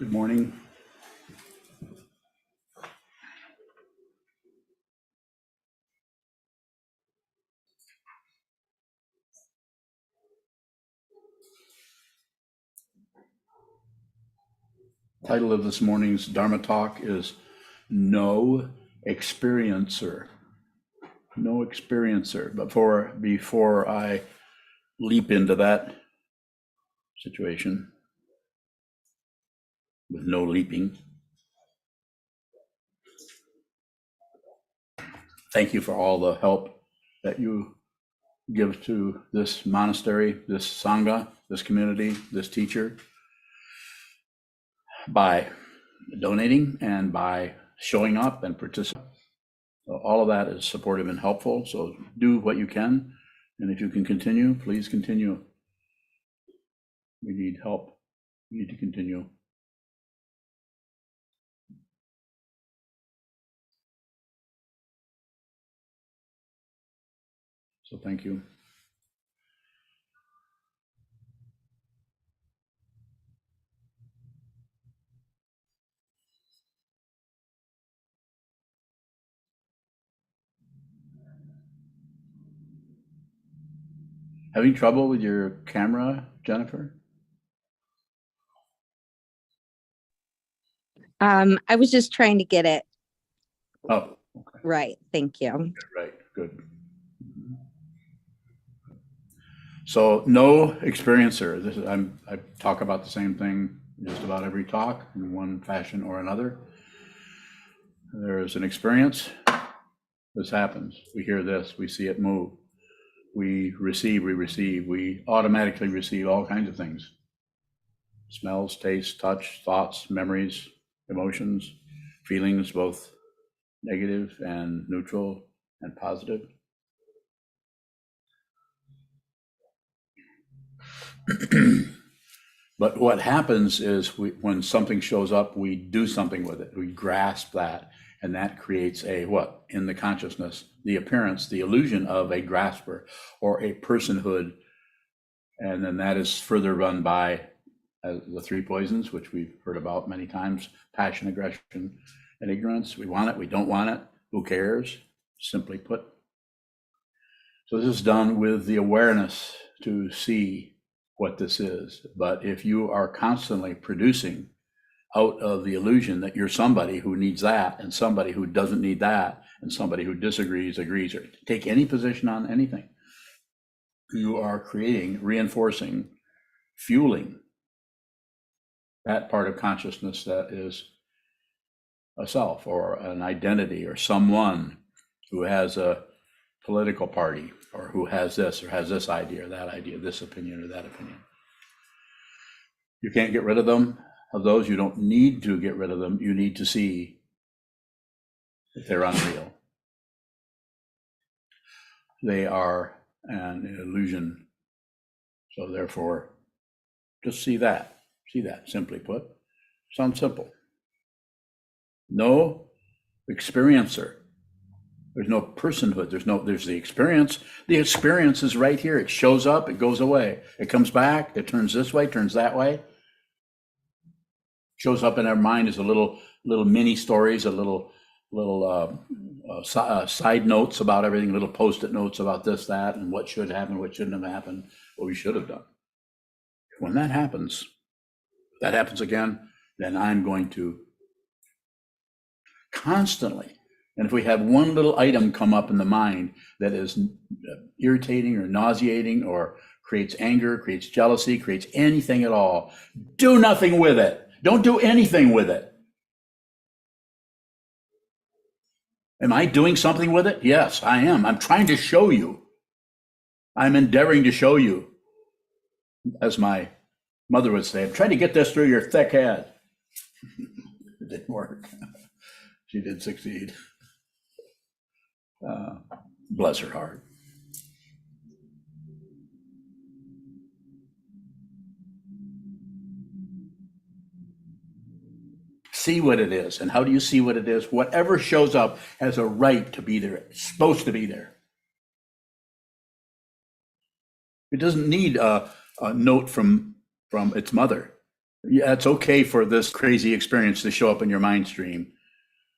Good morning. Title of this morning's Dharma talk is No Experiencer. No Experiencer. Before I leap into that situation with no leaping, thank you for all the help that you give to this monastery, this sangha, this community, this teacher, by donating and by showing up and participating. All of that is supportive and helpful, so do what you can. And if you can continue, please continue. We need help. We need to continue. So thank you. Having trouble with your camera, Jennifer? I was just trying to get it Oh, okay. right. Thank you. Right, good. So no experiencer. I talk about the same thing just about every talk in one fashion or another. There is an experience. This happens. We hear this. We see it move. We receive. We automatically receive all kinds of things. Smells, tastes, touch, thoughts, memories, emotions, feelings, both negative and neutral and positive. But what happens is when something shows up, we do something with it. We grasp that, and that creates a what? In the consciousness, the appearance, the illusion of a grasper or a personhood. And then that is further run by the three poisons, which we've heard about many times: passion, aggression, and ignorance. We want it, we don't want it, who cares? Simply put. So this is done with the awareness to see what this is. But if you are constantly producing out of the illusion that you're somebody who needs that, and somebody who doesn't need that, and somebody who disagrees, agrees, or take any position on anything, you are creating, reinforcing, fueling that part of consciousness that is a self or an identity or someone who has a political party or who has this or has this idea or that idea, this opinion or that opinion. You can't get rid of them. Of those, you don't need to get rid of them. You need to see if they're unreal. They are an illusion. So therefore, just see that. See that, simply put. Sounds simple. No experiencer. There's no personhood. There's the experience. The experience is right here. It shows up, it goes away. It comes back, it turns this way, turns that way. Shows up in our mind as a little mini stories, a little side notes about everything, little post-it notes about this, that, and what should happen, what shouldn't have happened, what we should have done. When that happens again, then I'm going to constantly, and if we have one little item come up in the mind that is irritating or nauseating or creates anger, creates jealousy, creates anything at all, do nothing with it. Don't do anything with it. Am I doing something with it? Yes, I am. I'm trying to show you. I'm endeavoring to show you. As my mother would say, I'm trying to get this through your thick head. It didn't work. She did succeed. Bless her heart. See what it is. And how do you see what it is? Whatever shows up has a right to be there. It's supposed to be there. It doesn't need a note from its mother. Yeah, it's okay for this crazy experience to show up in your mind stream,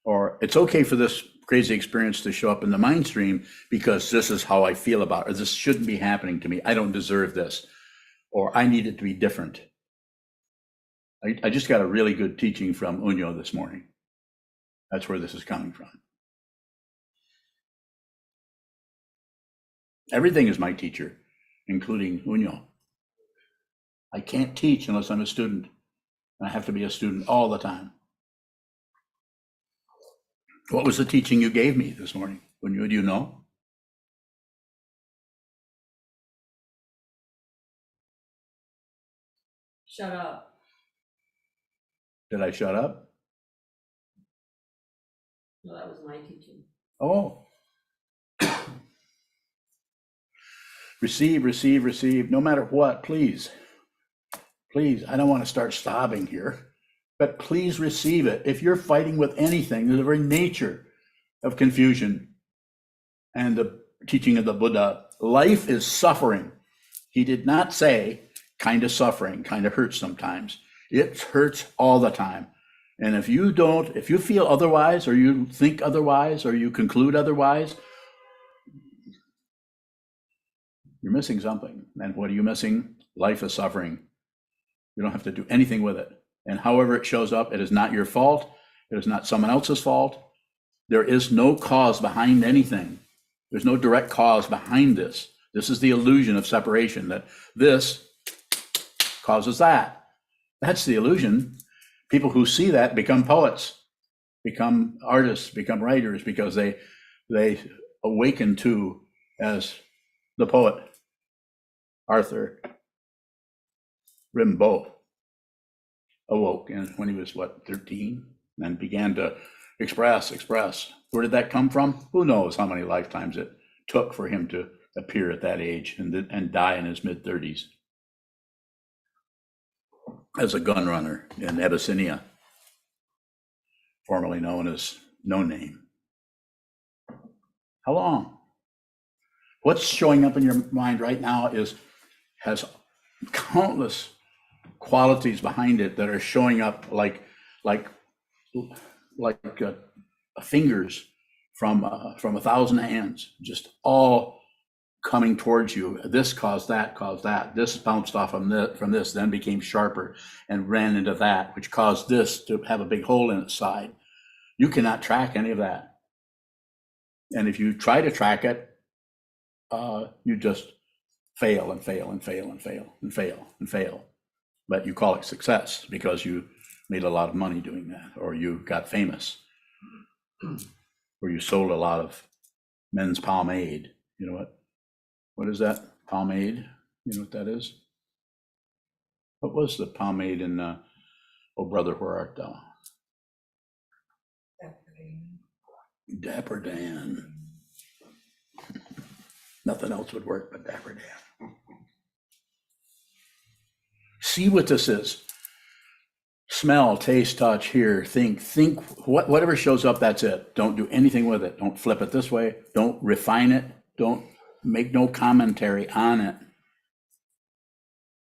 or it's okay for this crazy experience to show up in the mind stream because this is how I feel about it. Or this shouldn't be happening to me. I don't deserve this, or I need it to be different. I just got a really good teaching from Unyo this morning. That's where this is coming from. Everything is my teacher, including Unyo. I can't teach unless I'm a student. I have to be a student all the time. What was the teaching you gave me this morning? Unyo, do you know? Shut up. Did I shut up? No, that was my teaching. Oh. Receive, receive, receive, no matter what, please. Please, I don't want to start sobbing here, but please receive it. If you're fighting with anything, the very nature of confusion and the teaching of the Buddha, life is suffering. He did not say kind of suffering, kind of hurts sometimes. It hurts all the time. And if you feel otherwise, or you think otherwise, or you conclude otherwise, you're missing something. And what are you missing? Life is suffering. You don't have to do anything with it. And however it shows up, it is not your fault. It is not someone else's fault. There is no cause behind anything. There's no direct cause behind this. This is the illusion of separation, that this causes that. That's the illusion. People who see that become poets, become artists, become writers, because they awaken to, as the poet Arthur Rimbaud awoke, and when he was 13, and began to express. Where did that come from? Who knows how many lifetimes it took for him to appear at that age and die in his mid-30s as a gun runner in Abyssinia, formerly known as No Name. How long? What's showing up in your mind right now has countless qualities behind it that are showing up like fingers from 1,000 hands, just all coming towards you. This caused that. This bounced off from this, then became sharper and ran into that, which caused this to have a big hole in its side. You cannot track any of that. And if you try to track it, you just fail and fail and fail and fail and fail and fail. But you call it success because you made a lot of money doing that, or you got famous, or you sold a lot of men's pomade. You know what is that? Pomade? You know what that is? What was the pomade in Oh Brother, Where Art Thou? Dapper Dan. Nothing else would work but Dapper Dan. See what this is. Smell, taste, touch, hear, think, whatever shows up, that's it. Don't do anything with it. Don't flip it this way. Don't refine it. Don't make no commentary on it.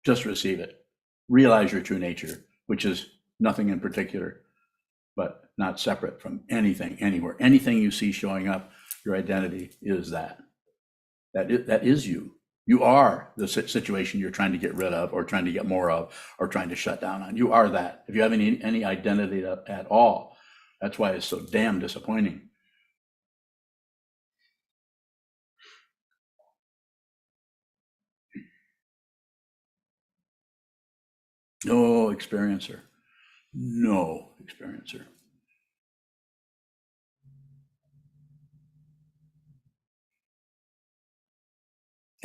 Just receive it. Realize your true nature, which is nothing in particular, but not separate from anything, anywhere. Anything you see showing up, your identity is that. That is you. You are the situation you're trying to get rid of, or trying to get more of, or trying to shut down on. You are that. If you have any identity at all, that's why it's so damn disappointing. No experiencer. No experiencer.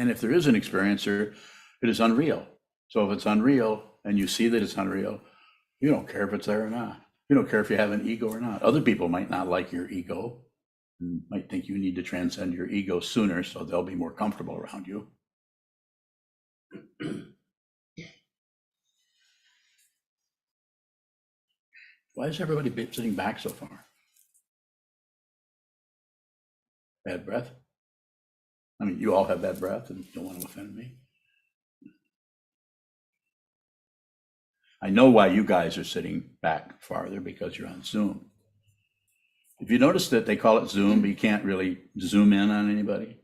And if there is an experiencer, it is unreal. So if it's unreal and you see that it's unreal, you don't care if it's there or not. You don't care if you have an ego or not. Other people might not like your ego and might think you need to transcend your ego sooner so they'll be more comfortable around you. Why is everybody sitting back so far? Bad breath? I mean, you all have bad breath and don't want to offend me. I know why you guys are sitting back farther, because you're on Zoom. If you notice that they call it Zoom, but you can't really zoom in on anybody.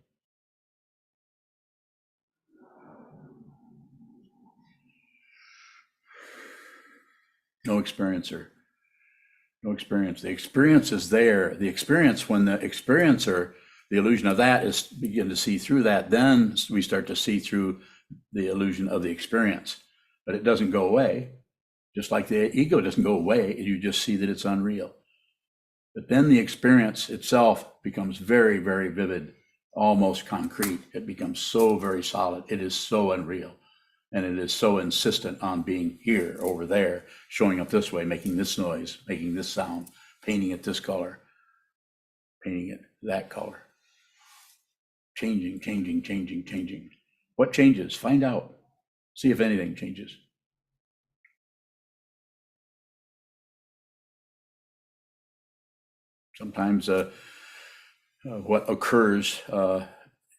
No experiencer. No experience. The experience is there. The experience, when the experiencer, the illusion of that is begin to see through that, then we start to see through the illusion of the experience. But it doesn't go away. Just like the ego doesn't go away, you just see that it's unreal. But then the experience itself becomes very, very vivid, almost concrete. It becomes so very solid. It is so unreal. And it is so insistent on being here, over there, showing up this way, making this noise, making this sound, painting it this color, painting it that color. Changing, changing, changing, changing. What changes? Find out. See if anything changes. Sometimes what occurs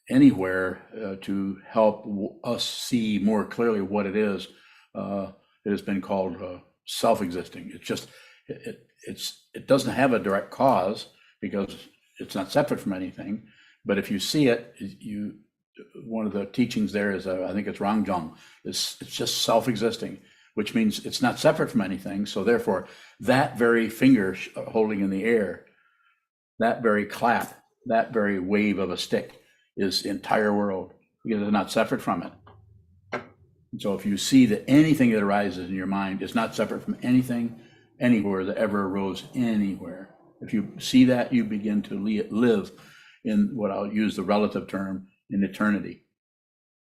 anywhere to help us see more clearly what it is, it has been called self-existing. It's just, it doesn't have a direct cause because it's not separate from anything. But if you see it, one of the teachings there is, I think it's Rangjung, it's just self-existing, which means it's not separate from anything. So therefore, that very finger holding in the air, that very clap, that very wave of a stick is the entire world, because it's not separate from it. And so if you see that anything that arises in your mind is not separate from anything anywhere that ever arose anywhere, if you see that, you begin to live in what I'll use the relative term, in eternity.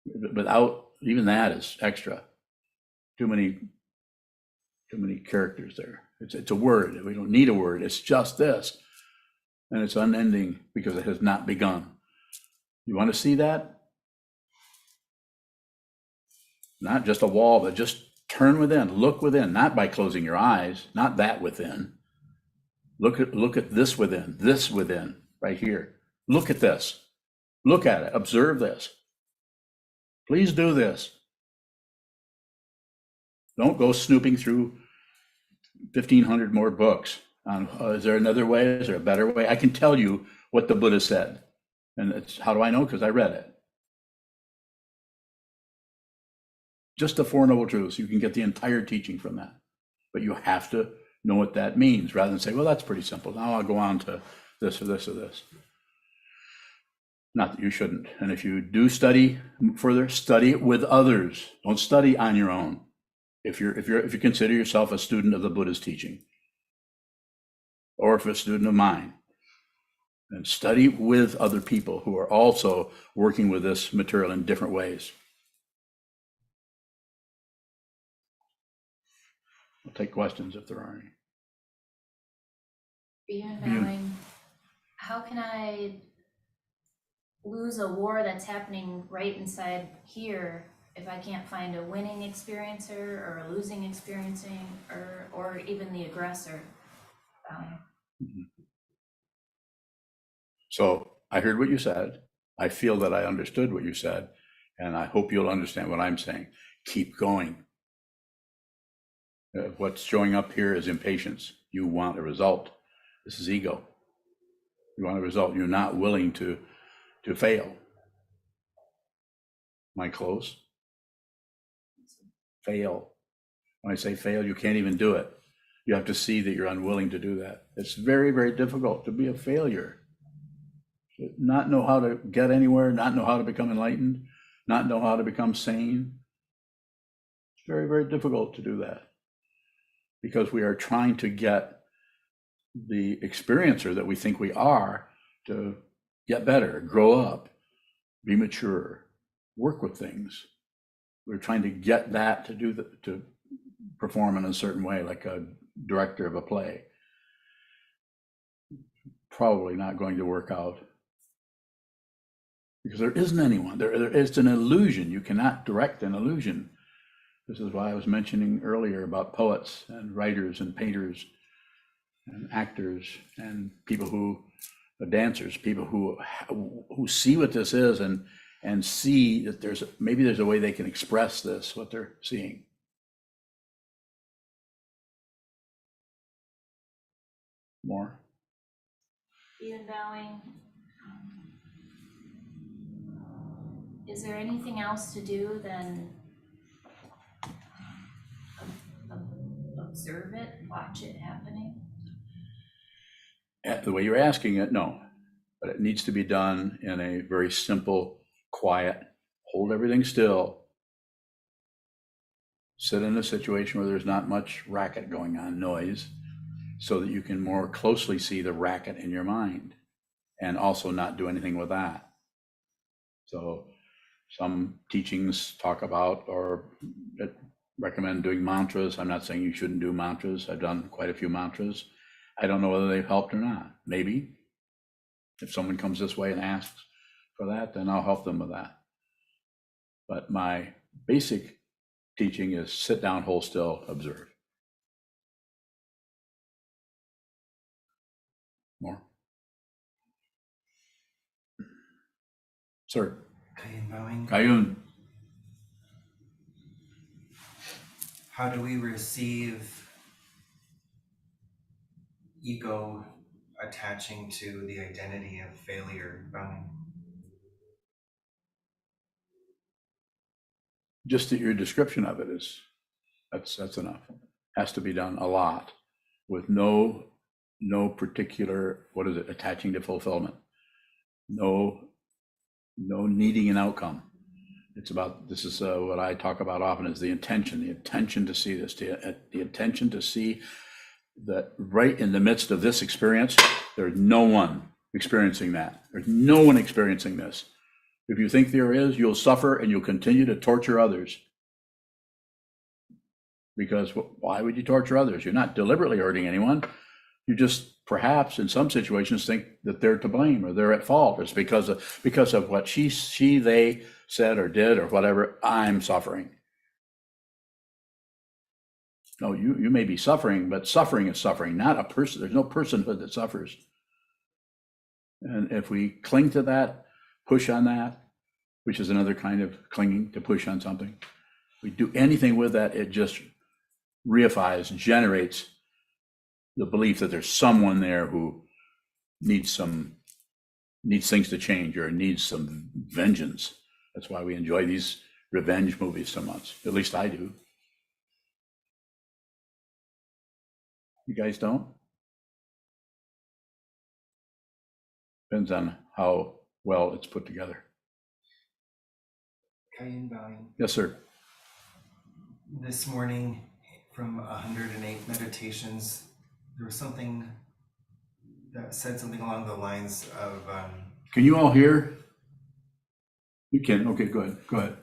Without, even that is extra. Too many characters there. It's a word. We don't need a word. It's just this. And it's unending because it has not begun. You want to see that? Not just a wall, but just turn within, look within, not by closing your eyes, not that within. Look at this within, right here. Look at this. Look at it. Observe this. Please do this. Don't go snooping through 1,500 more books on, is there another way? Is there a better way? I can tell you what the Buddha said. And it's, how do I know? Because I read it. Just the Four Noble Truths. You can get the entire teaching from that. But you have to know what that means, rather than say, well, that's pretty simple. Now I'll go on to this or this or this. Not that you shouldn't. And if you do study further, study it with others. Don't study on your own. If you consider yourself a student of the Buddha's teaching, or if a student of mine, and study with other people who are also working with this material in different ways. I'll take questions if there are any. Beyond, how can I lose a war that's happening right inside here if I can't find a winning experiencer or a losing experiencing or even the aggressor? So I heard what you said. I feel that I understood what you said, and I hope you'll understand what I'm saying. Keep going. What's showing up here is impatience. You want a result. This is ego. You want a result. You're not willing to fail. Am I close? Fail. When I say fail, you can't even do it. You have to see that you're unwilling to do that. It's very, very difficult to be a failure. Not know how to get anywhere, not know how to become enlightened, not know how to become sane. It's very, very difficult to do that, because we are trying to get the experiencer that we think we are to get better, grow up, be mature, work with things. We're trying to get that to perform in a certain way, like a director of a play. Probably not going to work out, because there isn't anyone. It's an illusion. You cannot direct an illusion. This is why I was mentioning earlier about poets and writers and painters and actors and people who, dancers, people who see what this is and see that maybe there's a way they can express this, what they're seeing. More? Even bowing. Is there anything else to do than observe it, watch it happening? The way you're asking it, no. But it needs to be done in a very simple, quiet, hold everything still. Sit in a situation where there's not much racket going on, noise, so that you can more closely see the racket in your mind and also not do anything with that. So some teachings talk about or recommend doing mantras. I'm not saying you shouldn't do mantras. I've done quite a few mantras. I don't know whether they've helped or not. Maybe. If someone comes this way and asks for that, then I'll help them with that. But my basic teaching is sit down, hold still, observe. More? Sir. Kayin bowing. Kayun. How do we receive ego attaching to the identity of failure bowing? Just that your description of it is, that's enough. Has to be done a lot with no particular, attaching to fulfillment. No needing an outcome. It's about, this is what I talk about often, is the intention to see this, the intention to see that right in the midst of this experience, there's no one experiencing that. There's no one experiencing this. If you think there is, you'll suffer and you'll continue to torture others. Because why would you torture others? You're not deliberately hurting anyone. You just perhaps in some situations think that they're to blame or they're at fault. It's because of what they said or did or whatever, I'm suffering. No, you may be suffering, but suffering is suffering, not a person. There's no personhood that suffers. And if we cling to that, push on that, which is another kind of clinging, to push on something, we do anything with that, it just reifies, generates the belief that there's someone there who needs things to change or needs some vengeance. That's why we enjoy these revenge movies so much. At least I do. You guys don't? Depends on how well it's put together. Kayin bowing. Yes, sir. This morning from 108 meditations, there was something that said something along the lines of Can you all hear? You can. Okay, good. Good.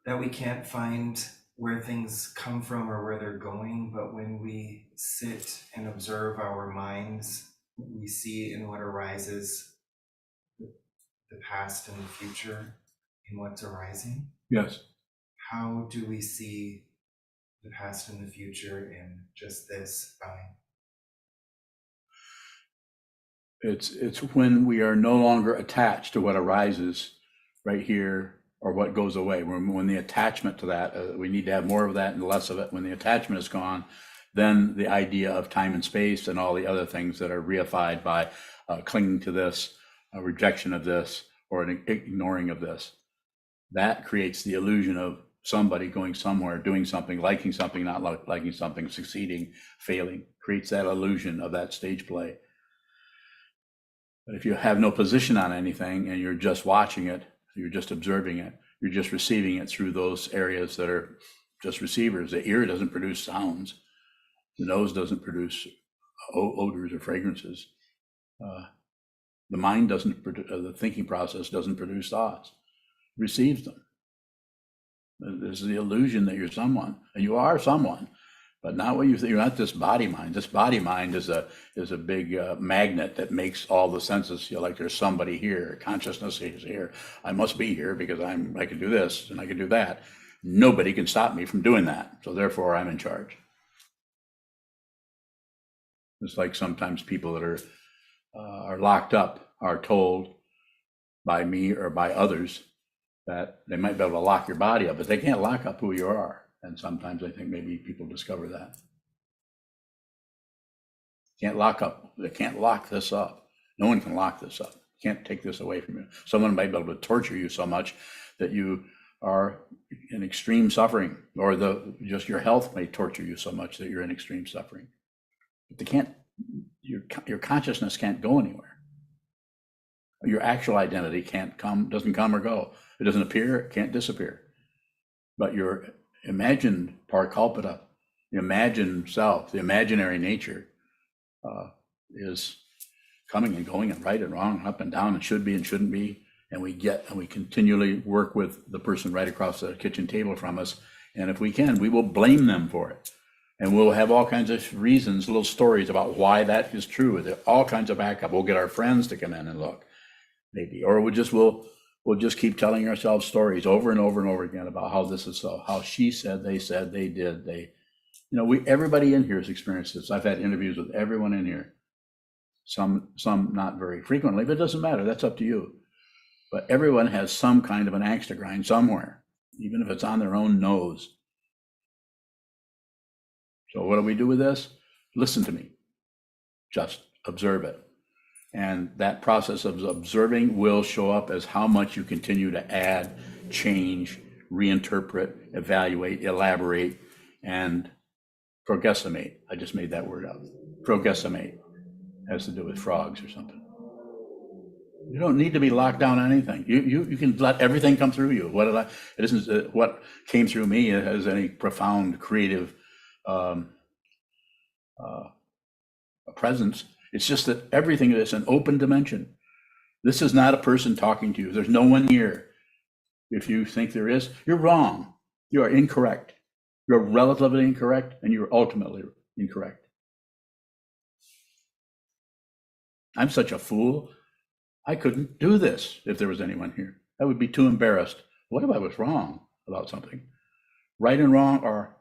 that we can't find where things come from or where they're going, but when we sit and observe our minds, we see in what arises the past and the future in what's arising. Yes. How do we see the past and the future in just this bowing? It's when we are no longer attached to what arises right here or what goes away. When the attachment to that, we need to have more of that and less of it. When the attachment is gone, then the idea of time and space and all the other things that are reified by clinging to this, a rejection of this, or an ignoring of this, that creates the illusion of somebody going somewhere, doing something, liking something, not liking something, succeeding, failing, creates that illusion of that stage play. But if you have no position on anything and you're just watching it, you're just observing it, you're just receiving it through those areas that are just receivers. The ear doesn't produce sounds. The nose doesn't produce odors or fragrances. The mind doesn't produce, the thinking process doesn't produce thoughts. It receives them. There's the illusion that you're someone, and you are someone, but not what you think. You're not this body mind. This body mind is a big magnet that makes all the senses feel like there's somebody here. Consciousness is here. I must be here because I can do this and I can do that. Nobody can stop me from doing that. So therefore, I'm in charge. It's like sometimes people that are locked up are told by me or by others that they might be able to lock your body up, but they can't lock up who you are. And sometimes I think maybe people discover that. Can't lock up. They can't lock this up. No one can lock this up. Can't take this away from you. Someone may be able to torture you so much that you are in extreme suffering, or just your health may torture you so much that you're in extreme suffering. But they can't. Your consciousness can't go anywhere. Your actual identity doesn't come or go. It doesn't appear, it can't disappear. But your imagined parkalpita, the imagined self, the imaginary nature is coming and going and right and wrong, up and down, and should be and shouldn't be. And we continually work with the person right across the kitchen table from us. And if we can, we will blame them for it. And we'll have all kinds of reasons, little stories about why that is true. There all kinds of backup. We'll get our friends to come in and look, maybe. Or we'll just keep telling ourselves stories over and over and over again about how this is so, how she said, they did, everybody in here has experienced this. I've had interviews with everyone in here. Some not very frequently, but it doesn't matter. That's up to you. But everyone has some kind of an axe to grind somewhere, even if it's on their own nose. So what do we do with this? Listen to me. Just observe it. And that process of observing will show up as how much you continue to add, change, reinterpret, evaluate, elaborate, and progestimate. I just made that word up. Progestimate has to do with frogs or something. You don't need to be locked down on anything. You can let everything come through you. It isn't what came through me as any profound creative presence. It's just that everything is an open dimension. This is not a person talking to you. There's no one here. If you think there is, you're wrong. You are incorrect. You're relatively incorrect, and you're ultimately incorrect. I'm such a fool. I couldn't do this if there was anyone here. I would be too embarrassed. What if I was wrong about something? Right and wrong are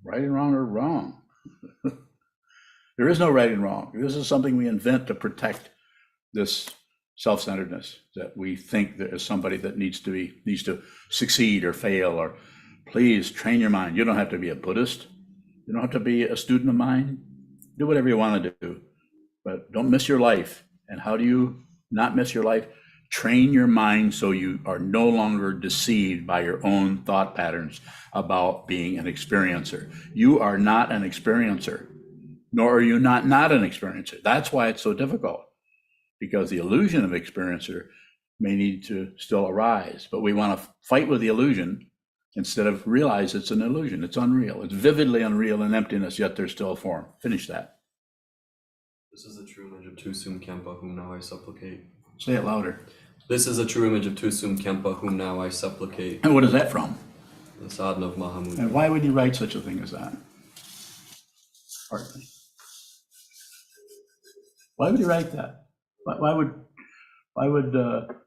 wrong. There is no right and wrong. This is something we invent to protect this self-centeredness that we think there is somebody that needs to succeed or fail. Or please train your mind. You don't have to be a Buddhist. You don't have to be a student of mine. Do whatever you want to do, but don't miss your life. And how do you not miss your life? Train your mind so you are no longer deceived by your own thought patterns about being an experiencer. You are not an experiencer, nor are you not an experiencer. That's why it's so difficult, because the illusion of experiencer may need to still arise, but we want to fight with the illusion instead of realize it's an illusion. It's unreal. It's vividly unreal in emptiness, yet there's still a form. Finish that. This is a true image of Tusum Kempa, whom now I supplicate. Say it louder. This is a true image of Tusum Kempa, whom now I supplicate. And what is that from? The sadhana of Mahamudra. And why would you write such a thing as that? Pardon me. Why would you write that? Why would Trungpa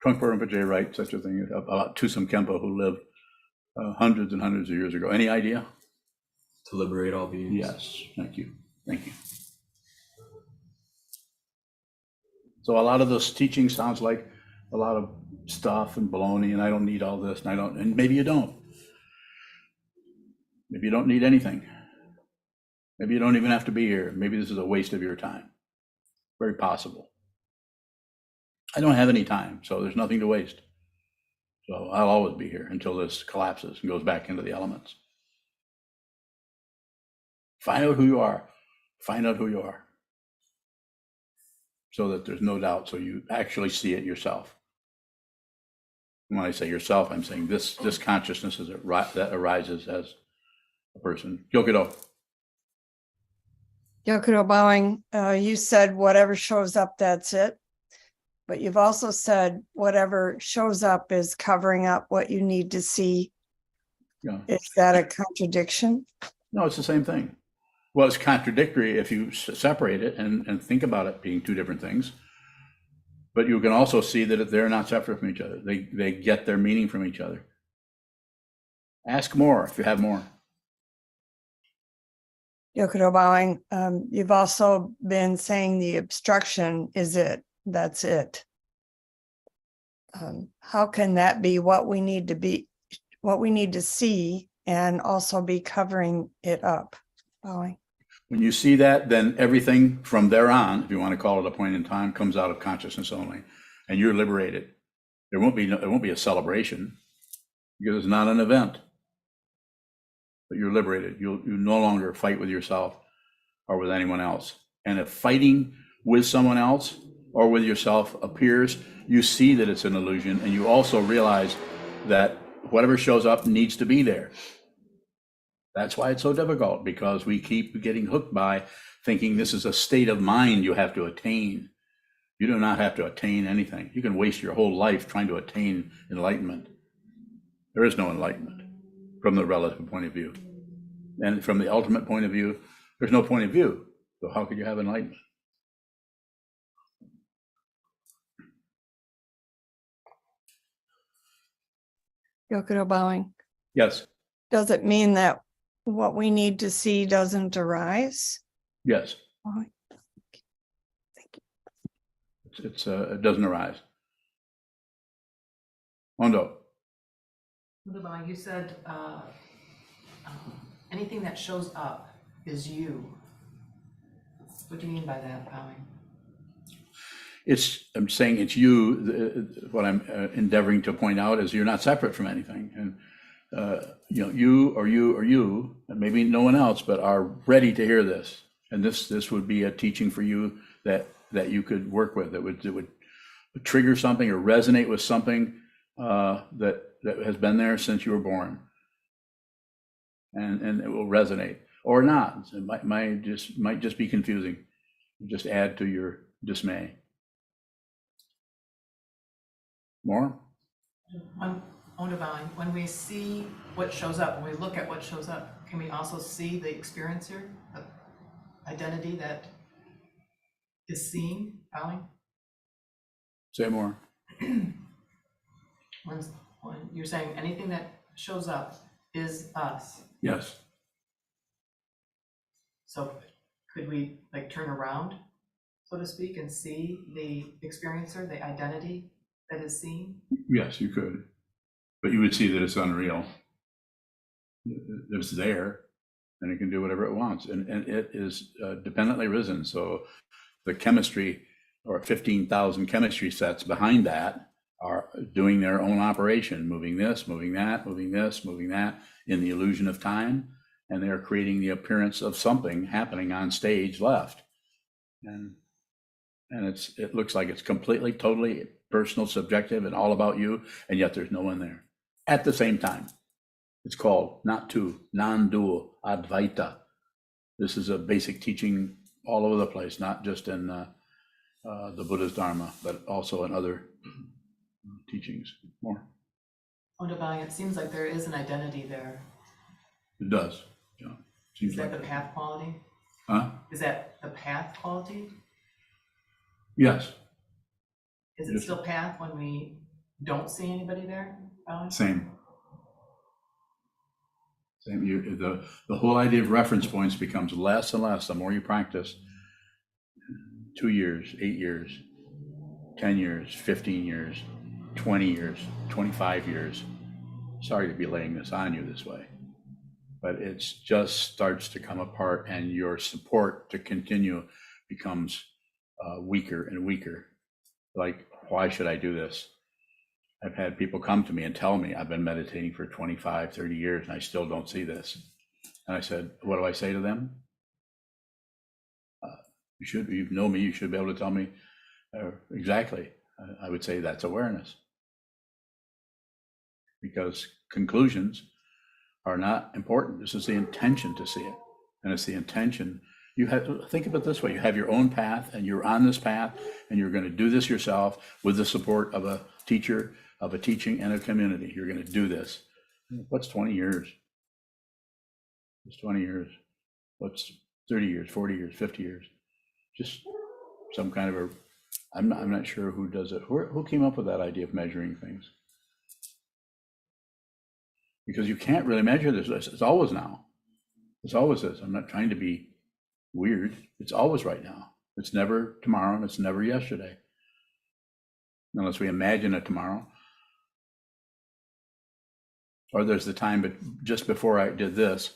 Rinpoche write such a thing about Tusum Kempa, who lived hundreds and hundreds of years ago? Any idea? To liberate all beings. Yes, thank you. So a lot of this teaching sounds like a lot of stuff and baloney, and I don't need all this, and maybe you don't. Maybe you don't need anything. Maybe you don't even have to be here. Maybe this is a waste of your time. Very possible. I don't have any time, so there's nothing to waste. So I'll always be here until this collapses and goes back into the elements. Find out who you are. So that there's no doubt, so you actually see it yourself. And when I say yourself, I'm saying this consciousness that arises as a person. Yokido. Yokodo bowing, you said whatever shows up, that's it. But you've also said whatever shows up is covering up what you need to see. Yeah. Is that a contradiction? No, it's the same thing. Well, it's contradictory if you separate it and think about it being two different things. But you can also see that they're not separate from each other. They get their meaning from each other. Ask more if you have more. Yokodo bowing, you've also been saying the obstruction is it, that's it. How can that be what we need to see and also be covering it up? Bowing. When you see that, then everything from there on, if you want to call it a point in time, comes out of consciousness only, and you're liberated. There won't be a celebration because it's not an event, but you're liberated. You no longer fight with yourself or with anyone else. And if fighting with someone else or with yourself appears, you see that it's an illusion, and you also realize that whatever shows up needs to be there. That's why it's so difficult, because we keep getting hooked by thinking this is a state of mind you have to attain. You do not have to attain anything. You can waste your whole life trying to attain enlightenment. There is no enlightenment from the relative point of view. And from the ultimate point of view, there's no point of view. So how could you have enlightenment? Yokodo bowing. Yes, Does it mean that what we need to see doesn't arise? yes. Oh, It doesn't arise. Hondo. Luba, you said anything that shows up is you. What do you mean by that, Bowing? I'm saying it's you. What I'm endeavoring to point out is you're not separate from anything. And you or you or you, and maybe no one else, but are ready to hear this. And this would be a teaching for you that you could work with. It would trigger something or resonate with something that has been there since you were born. And it will resonate or not. It might just be confusing. Just add to your dismay. More? Bowing, when we see what shows up, when we look at what shows up, can we also see the experiencer, the identity that is seen, Bowing? Say more. When you're saying anything that shows up is us. Yes. So could we like turn around, so to speak, and see the experiencer, the identity that is seen? Yes, you could. But you would see that it's unreal. It's there, and it can do whatever it wants. And it is dependently risen. So the chemistry, or 15,000 chemistry sets behind that, are doing their own operation, moving this, moving that, moving this, moving that, in the illusion of time. And they're creating the appearance of something happening on stage left. And it looks like it's completely, totally personal, subjective, and all about you, and yet there's no one there. At the same time, it's called not two, non-dual, Advaita. This is a basic teaching all over the place, not just in the Buddha's Dharma, but also in other teachings. More. Bowing, it seems like there is an identity there. It does. Yeah. Seems Is that like the path quality? Huh? Is that the path quality? Yes. Is it still path when we don't see anybody there, Bowing? Same. The whole idea of reference points becomes less and less the more you practice. 2 years, 8 years, 10 years, 15 years, 20 years, 25 years. Sorry to be laying this on you this way, but it just starts to come apart, and your support to continue becomes weaker and weaker. Like, why should I do this? I've had people come to me and tell me I've been meditating for 25, 30 years and I still don't see this. And I said, what do I say to them? You know me, you should be able to tell me exactly. I would say that's awareness. Because conclusions are not important. This is the intention to see it. And it's the intention. You have to think of it this way. You have your own path, and you're on this path, and you're going to do this yourself with the support of a teacher, of a teaching, and a community. You're going to do this. What's 20 years? What's 20 years? What's 30 years, 40 years, 50 years? Just some kind of I'm not sure who does it. Who came up with that idea of measuring things? Because you can't really measure this. It's always now. It's always this. I'm not trying to be weird. It's always right now. It's never tomorrow, and it's never yesterday. Unless we imagine a tomorrow. Or there's the time but just before I did this,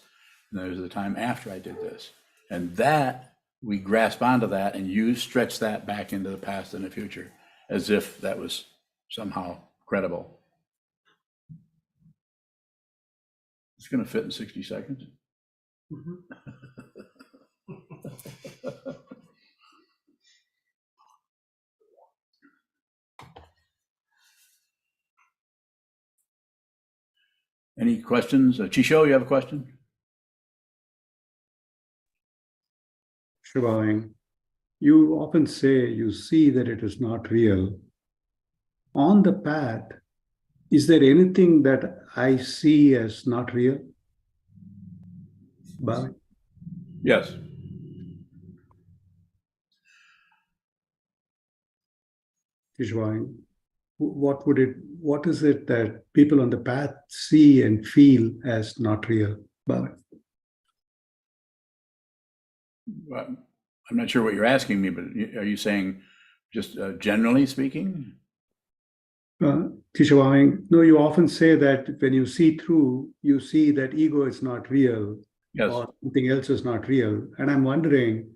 and there's the time after I did this. And that, we grasp onto that and you stretch that back into the past and the future as if that was somehow credible. It's going to fit in 60 seconds. Any questions? Chisho, you have a question? Shivang, you often say you see that it is not real. On the path, is there anything that I see as not real? Bhavi? Yes. Shivang, what is it that people on the path see and feel as not real? Bhavi? Well, I'm not sure what you're asking me, but are you saying just generally speaking? Shivang, no, you often say that when you see through, you see that ego is not real Yes. or something else is not real. And I'm wondering,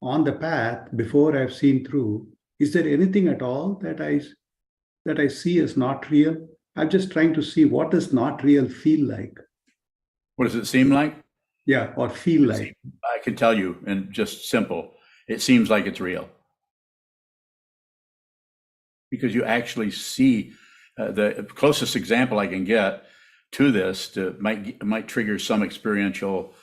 on the path, before I've seen through, is there anything at all that I see as not real? I'm just trying to see what does not real feel like. What does it seem like? Yeah, or feel like. I can tell you, and just simple, it seems like it's real. Because you actually see the closest example I can get to this might trigger some experiential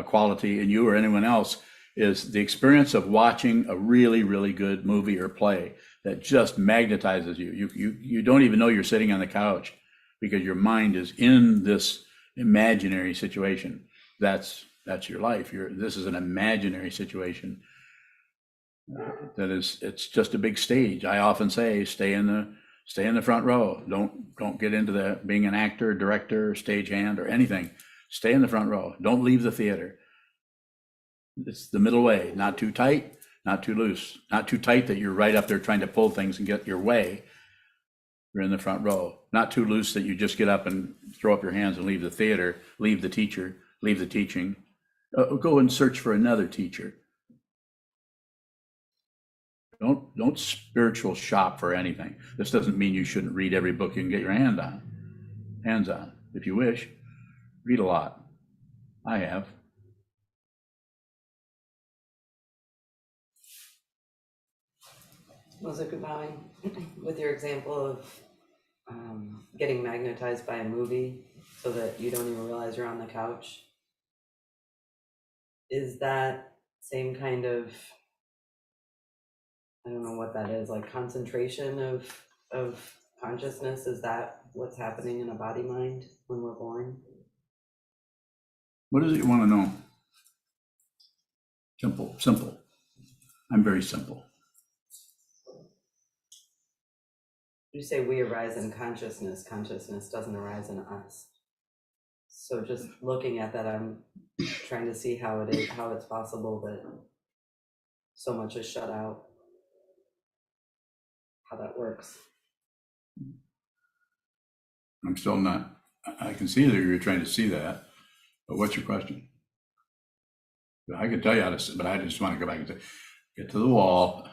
quality in you or anyone else is the experience of watching a really, really good movie or play that just magnetizes you. You don't even know you're sitting on the couch because your mind is in this imaginary situation. That's your life. This is an imaginary situation. It's just a big stage. I often say, stay in the front row. Don't get into being an actor, director, stagehand, or anything. Stay in the front row. Don't leave the theater. It's the middle way, not too tight, not too loose, not too tight that you're right up there trying to pull things and get your way. You're in the front row. Not too loose that you just get up and throw up your hands and leave the theater, leave the teacher, leave the teaching. Go and search for another teacher. Don't spiritual shop for anything. This doesn't mean you shouldn't read every book you can get your hands on. If you wish, read a lot. I have. Was it goodbye with your example of getting magnetized by a movie so that you don't even realize you're on the couch? Is that same kind of, I don't know what that is, like concentration of consciousness? Is that what's happening in a body mind when we're born? What is it you want to know? Simple. I'm very simple. You say we arise in consciousness. Consciousness doesn't arise in us. So just looking at that, I'm trying to see how it's possible that so much is shut out. How that works. I'm still not, I can see that you're trying to see that, but what's your question? I can tell you how to, but I just want to go back and say, get to the wall,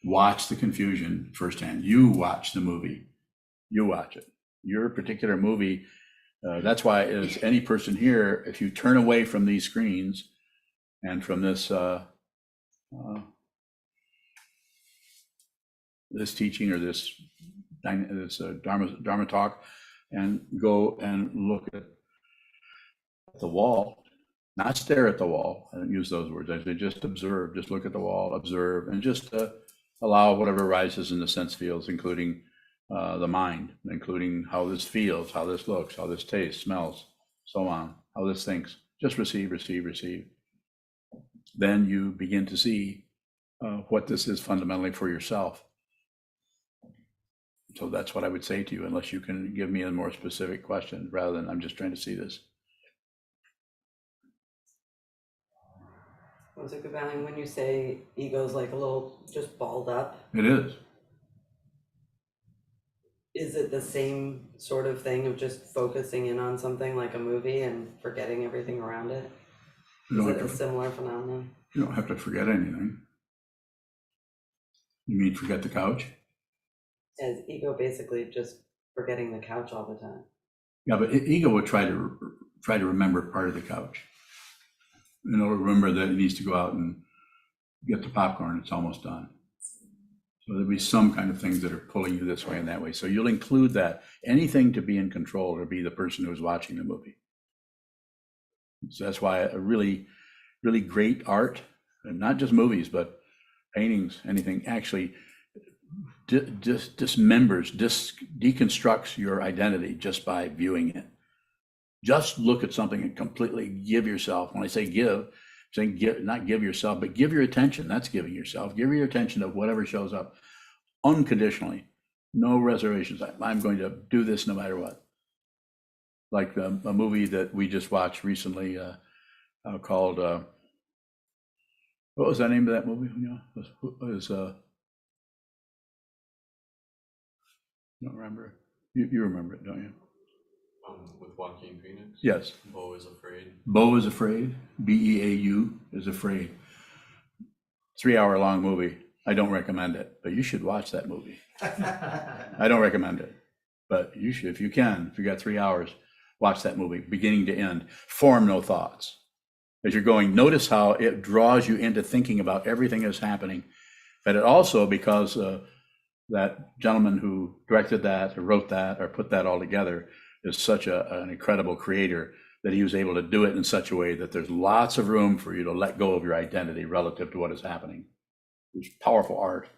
watch the confusion firsthand. You watch the movie. You watch it. Your particular movie, that's why as any person here, if you turn away from these screens and from this this teaching or this Dharma talk and go and look at the wall, not stare at the wall. I don't use those words. I say just observe, just look at the wall, observe, and just allow whatever arises in the sense fields, including the mind, including how this feels, how this looks, how this tastes, smells, so on, how this thinks. Just receive. Then you begin to see what this is fundamentally for yourself. So that's what I would say to you, unless you can give me a more specific question rather than I'm just trying to see this. Was it Goodbye when you say ego's like a little just balled up? It is. Is it the same sort of thing of just focusing in on something like a movie and forgetting everything around it? You Is don't it a have to, similar phenomenon? you don't have to forget anything. You mean forget the couch? As ego basically just forgetting the couch all the time. Yeah, but ego would try to remember part of the couch. You know, remember that it needs to go out and get the popcorn. It's almost done. So there'll be some kind of things that are pulling you this way and that way. So you'll include that, anything to be in control or be the person who's watching the movie. So that's why a really, really great art, and not just movies, but paintings, anything, actually dismembers, deconstructs your identity just by viewing it. Just look at something and completely give yourself, when I say give, saying give, not give yourself, but give your attention. That's giving yourself. Give your attention to whatever shows up unconditionally, no reservations. I'm going to do this no matter what. Like a movie that we just watched recently called, what was the name of that movie? You know, it was you don't remember? You remember it, don't you? With Joaquin Phoenix? Yes. Beau is Afraid. Beau is Afraid. B-E-A-U is Afraid. 3-hour long movie. I don't recommend it, but you should watch that movie. I don't recommend it, but you should, if you can, if you got 3 hours, watch that movie, beginning to end. Form no thoughts. As you're going, notice how it draws you into thinking about everything that's happening. But it also, because that gentleman who directed that or wrote that or put that all together is such an incredible creator, that he was able to do it in such a way that there's lots of room for you to let go of your identity relative to what is happening. It's powerful art.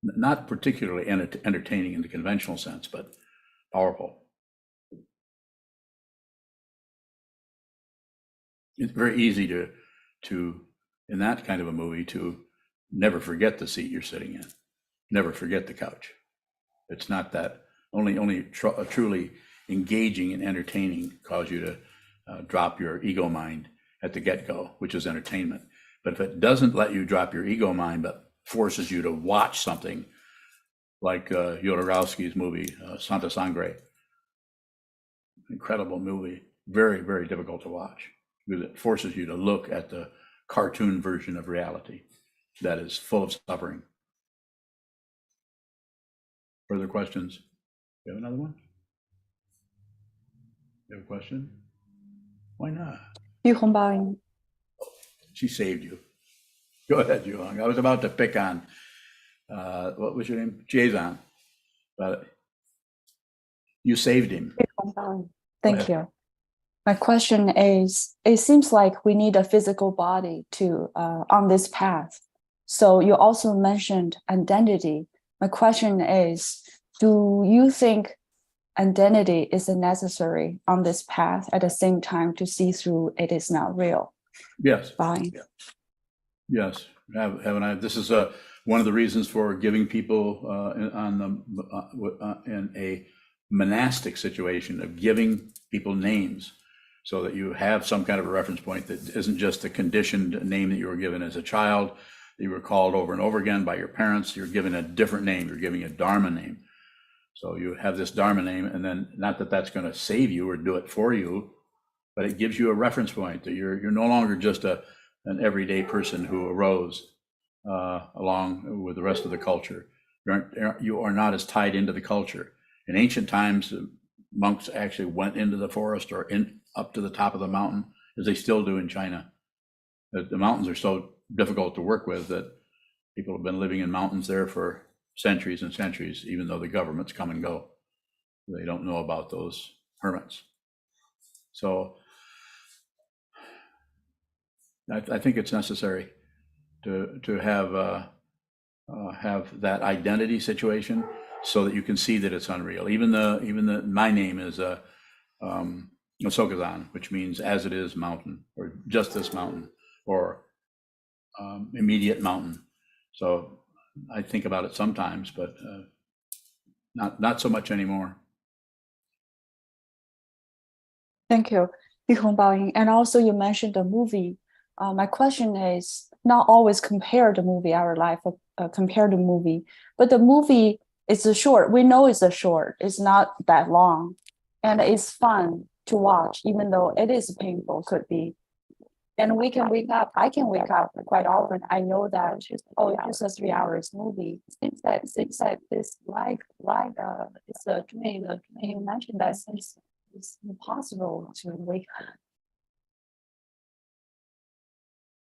Not particularly entertaining in the conventional sense, but powerful. It's very easy to in that kind of a movie to never forget the seat you're sitting in, never forget the couch. It's not that only truly engaging and entertaining cause you to drop your ego mind at the get-go, which is entertainment. But if it doesn't let you drop your ego mind, but forces you to watch something like Jodorowsky's movie, Santa Sangre, incredible movie, very, very difficult to watch, because it forces you to look at the cartoon version of reality that is full of suffering. Further questions? You have another one? You have a question? Why not? She saved you. Go ahead, Yuhong. I was about to pick on, what was your name? Jason. But you saved him. Thank you. My question is, it seems like we need a physical body to on this path. So you also mentioned identity. My question is, do you think identity is necessary on this path at the same time to see through it is not real? Yes. Fine. Yes. Haven't I? This is one of the reasons for giving people in a monastic situation of giving people names, so that you have some kind of a reference point that isn't just the conditioned name that you were given as a child, that you were called over and over again by your parents. You're given a different name. You're giving a Dharma name. So you have this Dharma name, and then not that that's going to save you or do it for you, but it gives you a reference point that you're no longer just an everyday person who arose along with the rest of the culture. You are not as tied into the culture. In ancient times, monks actually went into the forest or up to the top of the mountain, as they still do in China. The mountains are so difficult to work with that people have been living in mountains there for centuries and centuries, even though the governments come and go. They don't know about those hermits. So I think it's necessary to have that identity situation, so that you can see that it's unreal. Even my name is Sokuzan, which means as it is mountain, or just this mountain, or immediate mountain. So I think about it sometimes, but not so much anymore. Thank you. And also you mentioned the movie. My question is, not always compare the movie, our life, compare the movie, but the movie is a short. We know it's a short. It's not that long, and it's fun to watch, even though it is painful, could be. And we can wake up, I can wake up quite often. I know that, oh, it's a 3 hours movie. Seems like this it's a dream. You mentioned that seems it's impossible to wake up.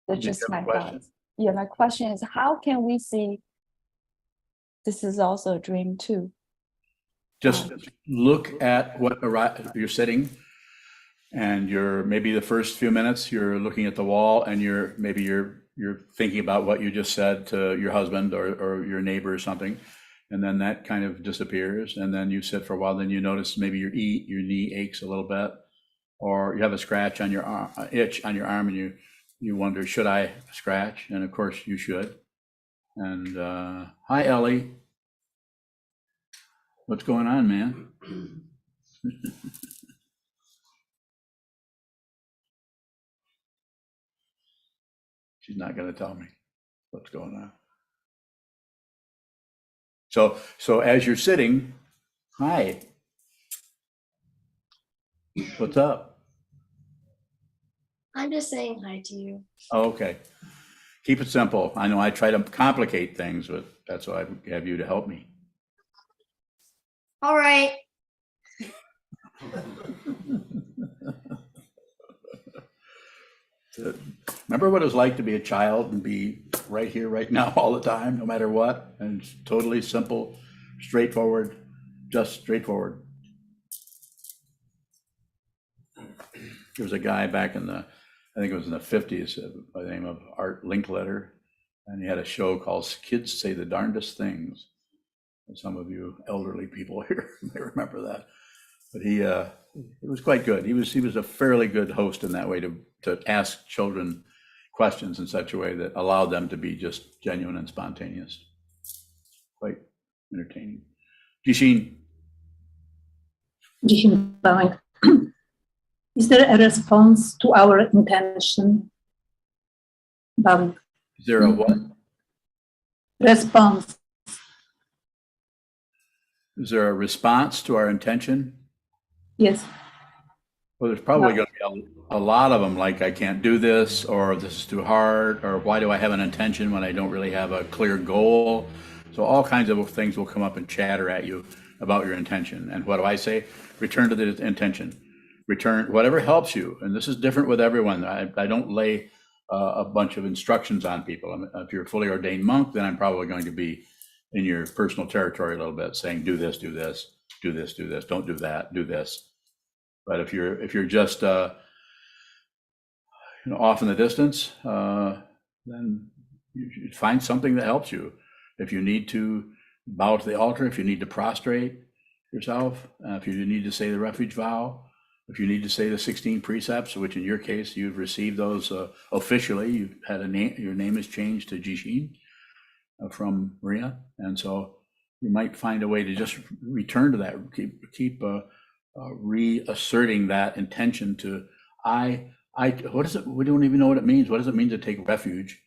That's Did you just have a my question? thoughts. Yeah, my question is, how can we see this is also a dream too? Just look at what you're sitting, and you're maybe the first few minutes you're looking at the wall, and you're thinking about what you just said to your husband or your neighbor or something, and then that kind of disappears, and then you sit for a while. Then you notice maybe your knee aches a little bit, or you have a scratch on your arm, itch on your arm, and you wonder, should I scratch? And of course you should. And hi, Ellie. What's going on, man? She's not going to tell me what's going on. So as you're sitting, hi. What's up? I'm just saying hi to you. Oh, okay. Keep it simple. I know I try to complicate things, but that's why I have you to help me. All right. Remember what it was like to be a child and be right here, right now, all the time, no matter what? And it's totally simple, straightforward, just straightforward. There was a guy back in I think it was in the 50s, by the name of Art Linkletter, and he had a show called Kids Say the Darndest Things. And some of you elderly people here may remember that. But it was quite good. He was a fairly good host in that way, to ask children questions in such a way that allowed them to be just genuine and spontaneous. Quite entertaining. Jishin. Is there a response to our intention? Is there a what? Response. Is there a response to our intention? Yes. Well, there's probably going to be a lot of them, like I can't do this, or this is too hard, or why do I have an intention when I don't really have a clear goal? So all kinds of things will come up and chatter at you about your intention. And what do I say? Return to the intention. Return, whatever helps you. And this is different with everyone. I don't lay a bunch of instructions on people. If you're a fully ordained monk, then I'm probably going to be in your personal territory a little bit, saying, do this, do this, do this, do this, don't do that, do this. But if you're just off in the distance, then you should find something that helps you. If you need to bow to the altar, if you need to prostrate yourself, if you need to say the refuge vow, if you need to say the 16 precepts, which in your case you've received those officially, you've had a name, your name is changed to Jishin from Maria, and so you might find a way to just return to that. Keep reasserting that intention to what is it? We don't even know what it means. What does it mean to take refuge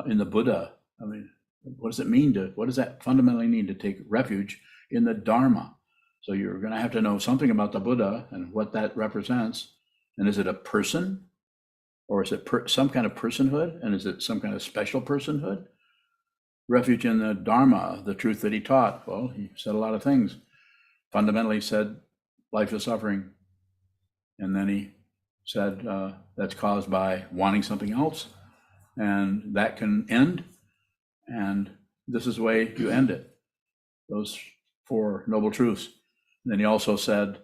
in the Buddha? I mean, what does that fundamentally mean to take refuge in the Dharma? So you're going to have to know something about the Buddha and what that represents. And is it a person, or is it some kind of personhood? And is it some kind of special personhood? Refuge in the Dharma, the truth that he taught. Well, he said a lot of things. Fundamentally said life is suffering. And then he said that's caused by wanting something else, and that can end. And this is the way you end it. Those 4 noble truths. And then he also said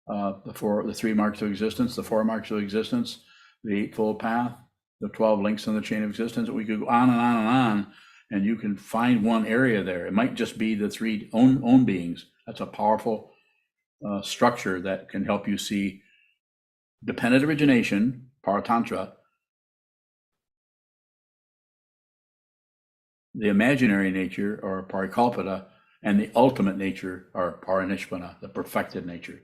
the 3 marks of existence, the 4 marks of existence, the Eightfold Path, the 12 links in the chain of existence. We could go on and on and on, and you can find one area there. It might just be the 3 own beings. That's a powerful structure that can help you see dependent origination, paratantra, the imaginary nature, or parikalpita, and the ultimate nature, or parinishpana, the perfected nature.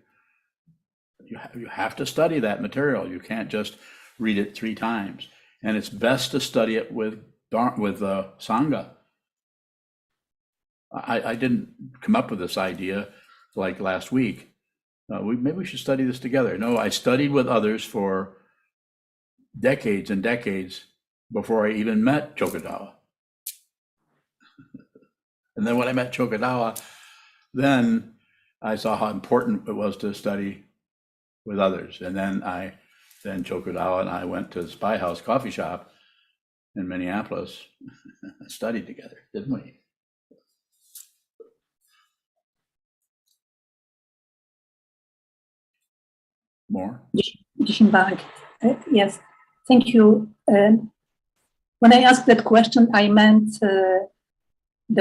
You have to study that material. You can't just read it 3 times. And it's best to study it with Sangha. I didn't come up with this idea like last week. Maybe we should study this together. No, I studied with others for decades and decades before I even met Chokodawa. And then when I met Chokodawa, then I saw how important it was to study with others. And then Chokodawa and I went to the Spy House coffee shop in Minneapolis and studied together, didn't we? More? Dischenbach. Yes, thank you. When I asked that question, I meant the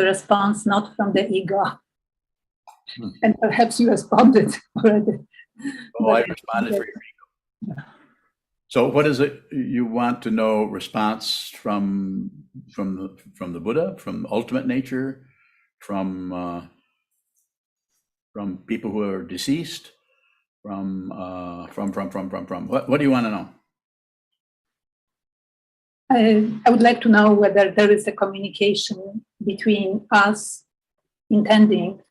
response not from the ego. And perhaps you responded already. Oh, I responded for your ego. So what is it you want to know? Response from the Buddha, from ultimate nature, from people who are deceased, from what do you want to know? I would like to know whether there is a communication between us intending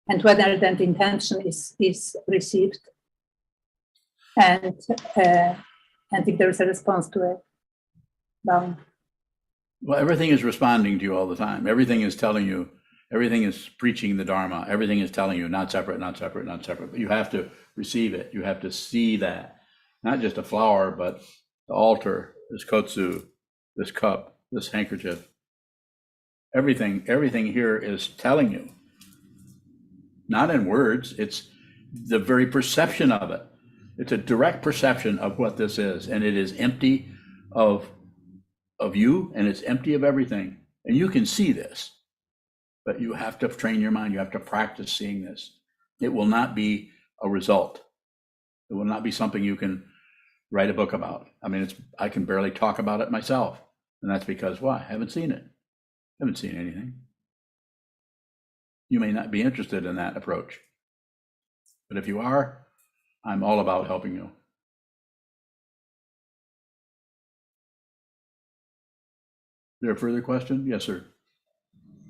and whether that intention is received, and if there is a response to it. Well, everything is responding to you all the time. Everything is telling you, everything is preaching the Dharma. Everything is telling you, not separate, not separate, not separate. But you have to receive it. You have to see that. Not just a flower, but the altar, this kotsu, this cup, this handkerchief. Everything here is telling you. Not in words, it's the very perception of it. It's a direct perception of what this is, and it is empty of you, and it's empty of everything. And you can see this, but you have to train your mind. You have to practice seeing this. It will not be a result. It will not be something you can write a book about. I mean, I can barely talk about it myself, and that's because why? I haven't seen it. I haven't seen anything. You may not be interested in that approach, but if you are, I'm all about helping you. Is there a further question? Yes, sir.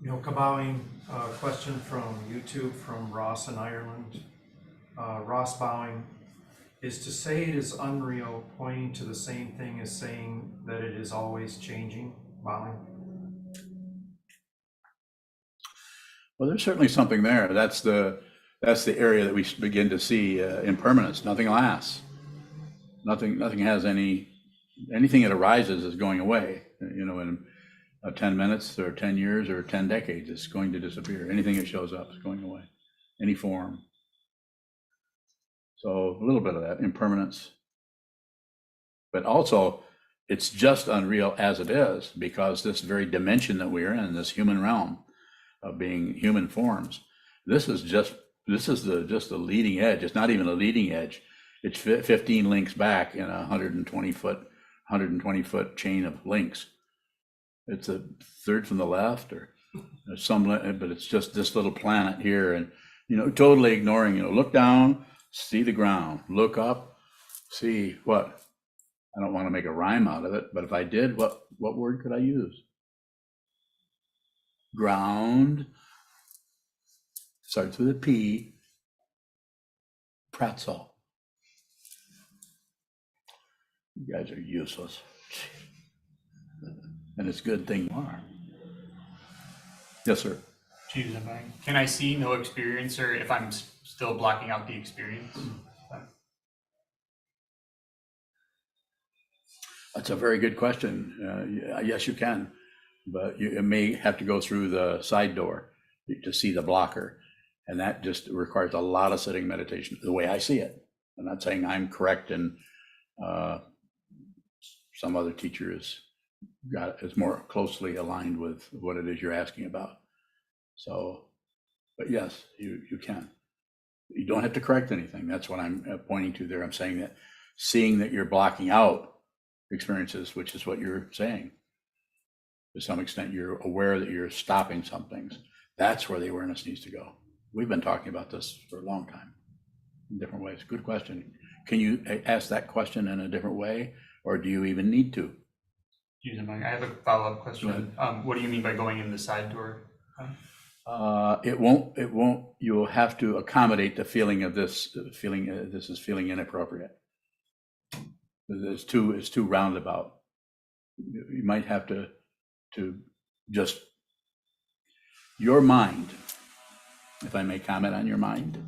Bowing, question from YouTube from Ross in Ireland. Ross Bowing, is to say it is unreal pointing to the same thing as saying that it is always changing? Bowing. Well, there's certainly something there. That's the area that we begin to see impermanence. Nothing lasts. Nothing has anything that arises is going away. You know, in 10 minutes or 10 years or 10 decades, it's going to disappear. Anything that shows up is going away. Any form. So a little bit of that impermanence. But also, it's just unreal as it is, because this very dimension that we're in, this human realm of being human forms, this is just the leading edge. It's not even a leading edge. It's 15 links back in a 120 foot chain of links. It's a third from the left, or some, but it's just this little planet here, and totally ignoring. Look down, see the ground. Look up, see what? I don't want to make a rhyme out of it, but if I did, what word could I use? Ground starts with a P. Pretzel. You guys are useless. And it's a good thing you are. Yes, sir. Can I see no experiencer if I'm still blocking out the experience? That's a very good question. Yes, you can, but you may have to go through the side door to see the blocker. And that just requires a lot of sitting meditation, the way I see it. I'm not saying I'm correct, and some other teacher is more closely aligned with what it is you're asking about. So, but yes, you can. You don't have to correct anything. That's what I'm pointing to there. I'm saying that seeing that you're blocking out experiences, which is what you're saying. To some extent, you're aware that you're stopping some things. That's where the awareness needs to go. We've been talking about this for a long time in different ways. Good question. Can you ask that question in a different way, or do you even need to? I have a follow-up question. What do you mean by going in the side door? It won't, you'll have to accommodate the feeling of this feeling, this is feeling inappropriate. It's too roundabout. You might have to just, your mind, if I may comment on your mind,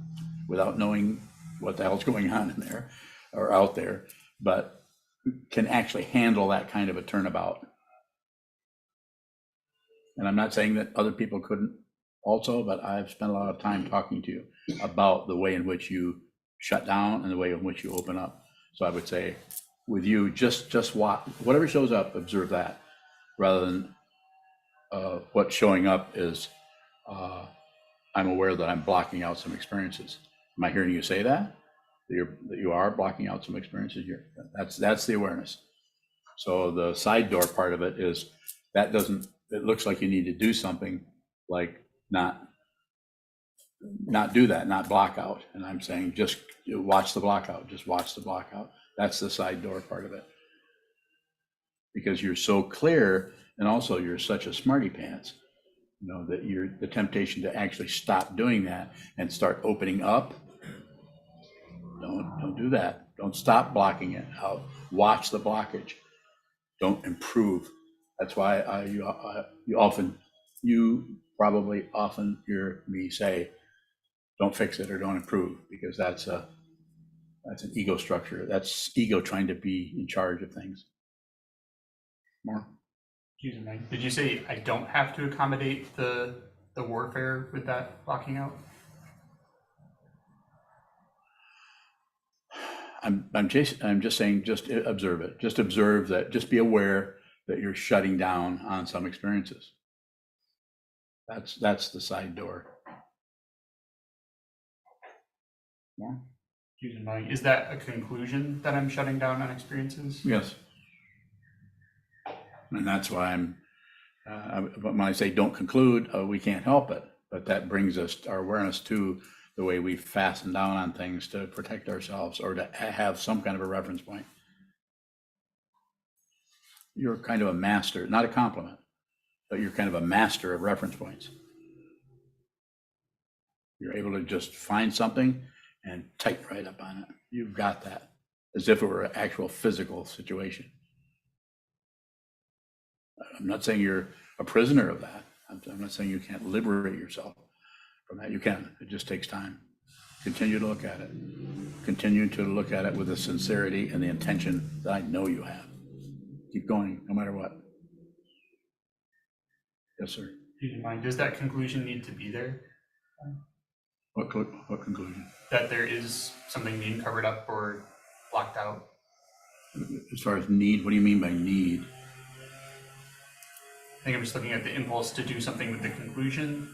without knowing what the hell's going on in there or out there, but can actually handle that kind of a turnabout. And I'm not saying that other people couldn't also, but I've spent a lot of time talking to you about the way in which you shut down and the way in which you open up. So I would say with you, just watch, whatever shows up, observe that, rather than what's showing up is, I'm aware that I'm blocking out some experiences. Am I hearing you say that? That you are blocking out some experiences? That's the awareness. So the side door part of it is, that doesn't, it looks like you need to do something, like not do that, not block out. And I'm saying, just watch the block out, just watch the block out. That's the side door part of it. Because you're so clear, and also you're such a smarty pants, you know, that the temptation to actually stop doing that and start opening up. Don't do that. Don't stop blocking it out. Watch the blockage. Don't improve. That's why you probably often hear me say, don't fix it or don't improve, because that's an ego structure. That's ego trying to be in charge of things. More. Did you say I don't have to accommodate the warfare with that blocking out? I'm just saying, just observe it. Just observe that. Just be aware that you're shutting down on some experiences. That's the side door. More. Is that a conclusion that I'm shutting down on experiences? Yes. And that's why when I say don't conclude, we can't help it. But that brings us, our awareness, to the way we fasten down on things to protect ourselves or to have some kind of a reference point. You're kind of a master, not a compliment, but you're kind of a master of reference points. You're able to just find something and tighten right up on it. You've got that, as if it were an actual physical situation. I'm not saying you're a prisoner of that. I'm not saying you can't liberate yourself from that. You can. It just takes time. Continue to look at it. Continue to look at it with the sincerity and the intention that I know you have. Keep going, no matter what. Yes, sir. Does that conclusion need to be there? What conclusion? That there is something being covered up or blocked out? As far as need, what do you mean by need? I think I'm just looking at the impulse to do something with the conclusion.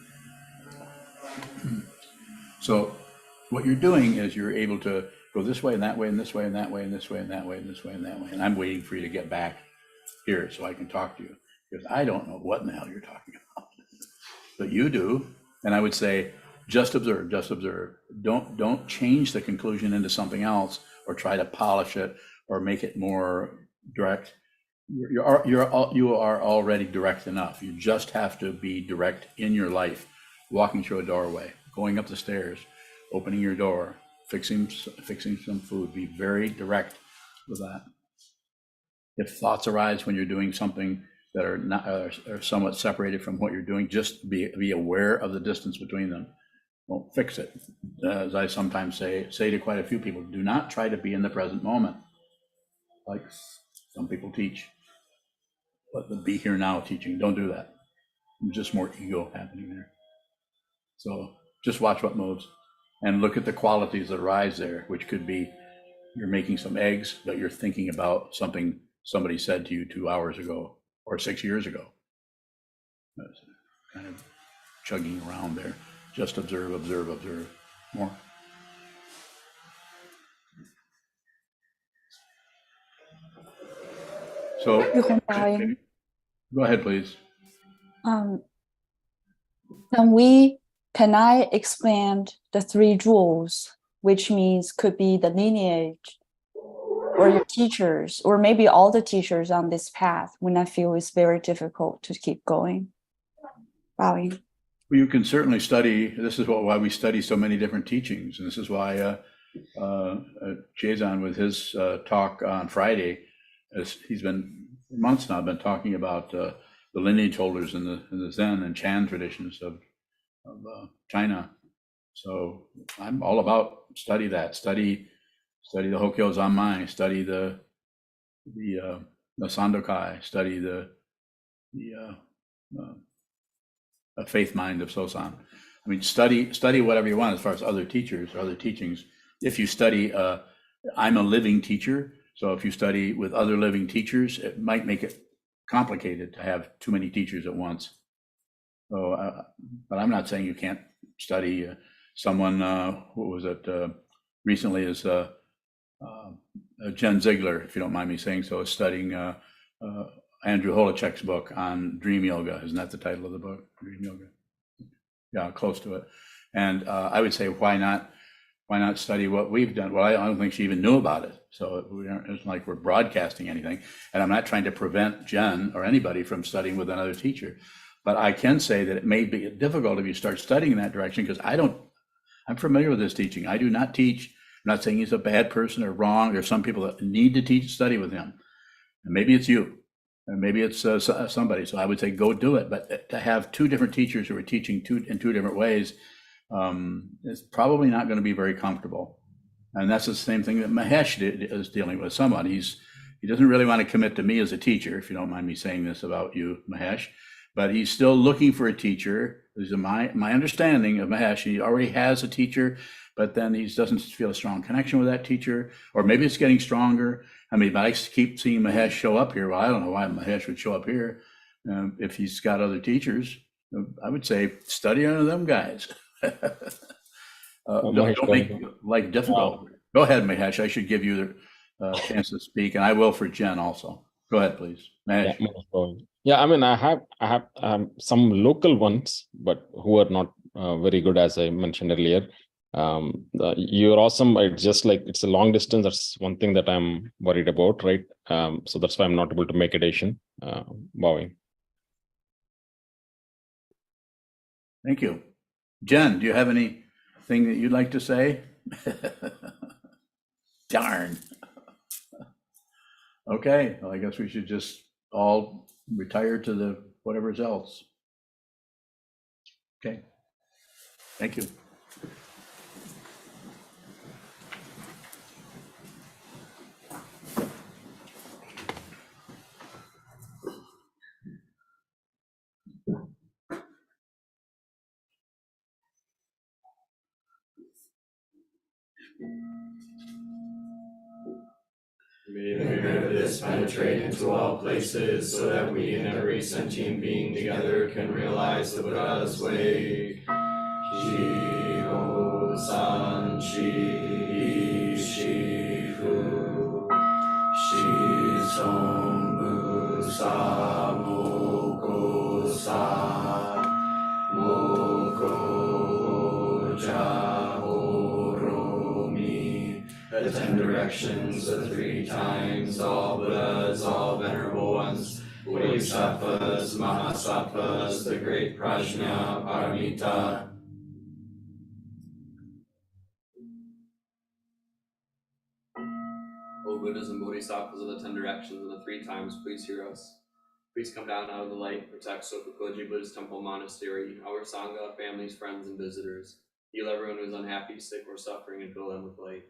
So what you're doing is you're able to go this way and that way and this way and that way and this way and that way and this way and that way. And I'm waiting for you to get back here so I can talk to you, because I don't know what in the hell you're talking about, but you do. And I would say, just observe, just observe. Don't change the conclusion into something else or try to polish it or make it more direct. You are already direct enough. You just have to be direct in your life, walking through a doorway, going up the stairs, opening your door, fixing some food. Be very direct with that. If thoughts arise when you're doing something that are somewhat separated from what you're doing, just be aware of the distance between them. Don't fix it. As I sometimes say to quite a few people, do not try to be in the present moment, like some people teach. But the be here now teaching, don't do that. There's just more ego happening there. So just watch what moves and look at the qualities that arise there, which could be you're making some eggs, but you're thinking about something somebody said to you 2 hours ago or 6 years ago. That's kind of chugging around there. Just observe, observe, observe. More. So go ahead, please. Can I expand the 3 jewels, which means could be the lineage or your teachers, or maybe all the teachers on this path when I feel it's very difficult to keep going? Bowing. Well, you can certainly study. This is why we study so many different teachings. And this is why Jason with his talk on Friday, he's been for months now been talking about the lineage holders in the Zen and Chan traditions of China. So I'm all about study the Hokkyo Zanmai, study the Sandokai, study the faith mind of Sosan. I mean, study whatever you want as far as other teachers or other teachings. If you study, I'm a living teacher, so if you study with other living teachers, it might make it complicated to have too many teachers at once. So, but I'm not saying you can't study someone. What was it recently? Is Jen Ziegler, if you don't mind me saying so, is studying Andrew Holochek's book on dream yoga. Isn't that the title of the book? Dream yoga. Yeah, close to it. And I would say, why not study what we've done? Well, I don't think she even knew about it. So it's like we're broadcasting anything. And I'm not trying to prevent Jen or anybody from studying with another teacher. But I can say that it may be difficult if you start studying in that direction, because I'm familiar with this teaching. I do not teach. I'm not saying he's a bad person or wrong. There's some people that need to study with him. And maybe it's you. And maybe it's somebody. So I would say go do it. But to have two different teachers who are teaching in two different ways is probably not going to be very comfortable. And that's the same thing that Mahesh is dealing with. He doesn't really want to commit to me as a teacher, if you don't mind me saying this about you, Mahesh. But he's still looking for a teacher. This is my understanding of Mahesh. He already has a teacher, but then he doesn't feel a strong connection with that teacher, or maybe it's getting stronger. I mean, I keep seeing Mahesh show up here. Well, I don't know why Mahesh would show up here if he's got other teachers. I would say study under them guys. Don't make life difficult. Go ahead, Mahesh. I should give you the chance to speak, and I will for Jen also. Go ahead, please, Mahesh. Yeah, I mean, I have some local ones, but who are not very good, as I mentioned earlier. You're awesome. It's just like it's a long distance. That's one thing that I'm worried about, right? So that's why I'm not able to make a decision. Bowing. Thank you. Jen, do you have anything that you'd like to say? Darn. Okay, well, I guess we should just all retire to the whatever's else. Okay. Thank you. May the good of this penetrate into all places, so that we and every sentient being together can realize the Buddha's way. Shi-ho san chi shi-fu, shi-song bu-sa mo-ko-sa, mo-ko-ja-ho-ro-mi. The 10 directions, the 3 times, all Buddhas, all venerable ones, Bodhisattvas, Mahasattvas, the great Prajna Paramita. O Buddhas and Bodhisattvas of the 10 directions and the 3 times, please hear us. Please come down out of the light, protect Sokukoji Buddhist Temple Monastery, our Sangha, families, friends, and visitors. Heal everyone who is unhappy, sick, or suffering, and fill them with light.